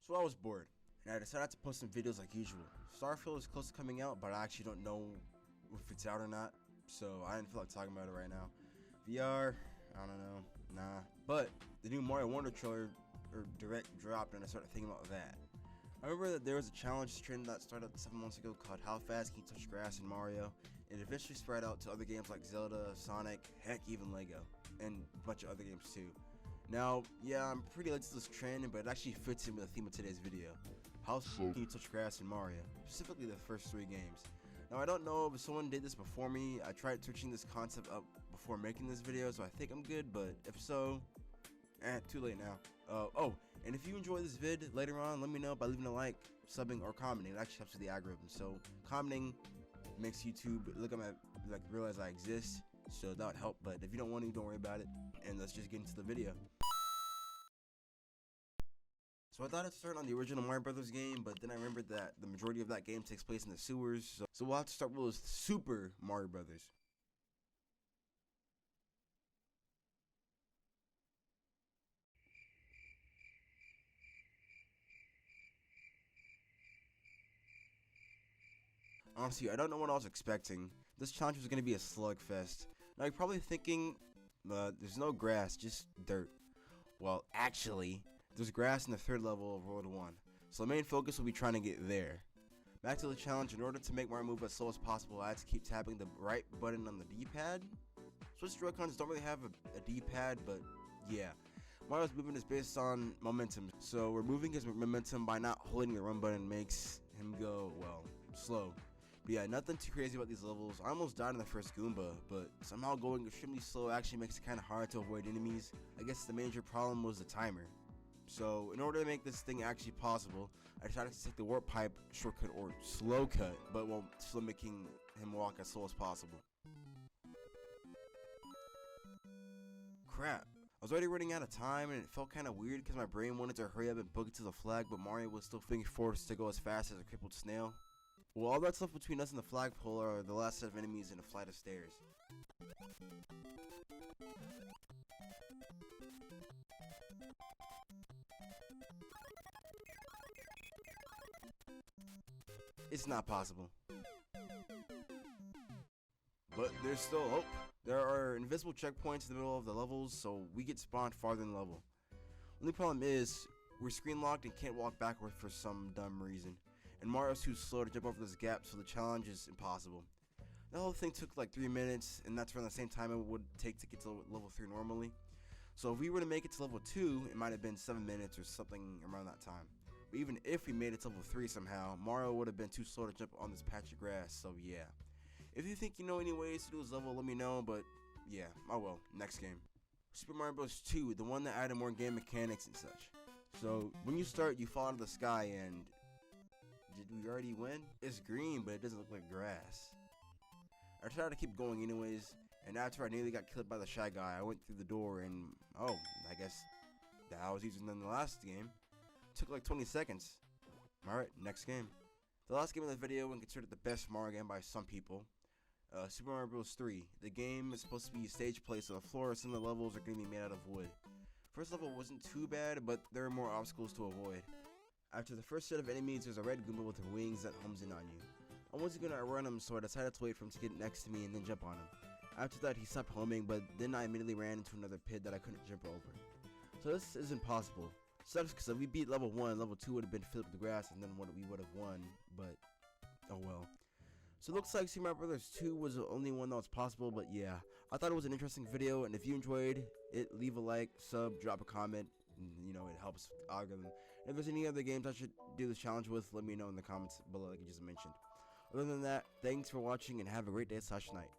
So I was bored, and I decided to post some videos like usual. Starfield is close to coming out, but I actually don't know if it's out or not, so I didn't feel like talking about it right now. VR, I don't know, nah. But the new Mario Wonder trailer or direct dropped, and I started thinking about that. I remember that there was a challenge trend that started 7 months ago called How Fast Can You Touch Grass in Mario, and it eventually spread out to other games like Zelda, Sonic, heck, even Lego, and a bunch of other games too. Now, yeah, I'm pretty late to this trend, but it actually fits in with the theme of today's video. How can you touch grass in Mario? Specifically the first 3 games. Now, I don't know if someone did this before me. I tried searching this concept up before making this video, so I think I'm good, but if so, too late now. Oh, and if you enjoy this vid later on, let me know by leaving a like, subbing, or commenting. It actually helps with the algorithm. So commenting makes YouTube look at my, realize I exist, so that would help. But if you don't want to, don't worry about it, and let's just get into the video. So I thought I'd start on the original Mario Brothers game, but then I remembered that the majority of that game takes place in the sewers, so we'll have to start with Super Mario Brothers. Honestly, I don't know what I was expecting. This challenge was going to be a slugfest. Now you're probably thinking, there's no grass, just dirt. Well, actually, there's grass in the 3rd level of World 1, so the main focus will be trying to get there. Back to the challenge. In order to make Mario move as slow as possible, I had to keep tapping the right button on the D-pad. Switch Joy-Cons don't really have a D-pad, but yeah. Mario's movement is based on momentum, so removing his momentum by not holding the run button makes him go, well, slow. But yeah, nothing too crazy about these levels. I almost died in the first Goomba, but somehow going extremely slow actually makes it kind of hard to avoid enemies. I guess the major problem was the timer. So in order to make this thing actually possible, I decided to take the warp pipe shortcut or slow cut, but while still making him walk as slow as possible. Crap. I was already running out of time, and it felt kind of weird because my brain wanted to hurry up and book it to the flag, but Mario was still being forced to go as fast as a crippled snail. Well, all that stuff between us and the flagpole are the last set of enemies in a flight of stairs. It's not possible. But there's still hope. There are invisible checkpoints in the middle of the levels, so we get spawned farther in the level. Only problem is, we're screen locked and can't walk backward for some dumb reason. And Mario's too slow to jump over this gap, so the challenge is impossible. The whole thing took like 3 minutes, and that's around the same time it would take to get to level 3 normally. So if we were to make it to level 2, it might have been 7 minutes or something around that time. But even if we made it to level 3 somehow, Mario would have been too slow to jump on this patch of grass, so yeah. If you think you know any ways to do this level, let me know, but yeah, oh well, next game. Super Mario Bros. 2, the one that added more game mechanics and such. So when you start, you fall out of the sky, and did we already win? It's green, but it doesn't look like grass. I tried to keep going anyways, and after I nearly got killed by the Shy Guy, I went through the door and, oh, I guess that was easier than the last game. Took like 20 seconds. Alright, next game. The last game of the video and considered the best Mario game by some people. Super Mario Bros. 3. The game is supposed to be stage play, so the floor and some of the levels are going to be made out of wood. First level wasn't too bad, but there are more obstacles to avoid. After the first set of enemies, there's a red Goomba with wings that homes in on you. I wasn't going to outrun him, so I decided to wait for him to get next to me and then jump on him. After that, he stopped homing, but then I immediately ran into another pit that I couldn't jump over. So this isn't possible. Sucks because if we beat level 1, level 2 would have been filled with grass, and then we would have won, but oh well. So it looks like Super Mario Brothers 2 was the only one that was possible, but yeah. I thought it was an interesting video, and if you enjoyed it, leave a like, sub, drop a comment, and, you know, it helps with the algorithm. And if there's any other games I should do this challenge with, let me know in the comments below like I just mentioned. Other than that, thanks for watching, and have a great day/night.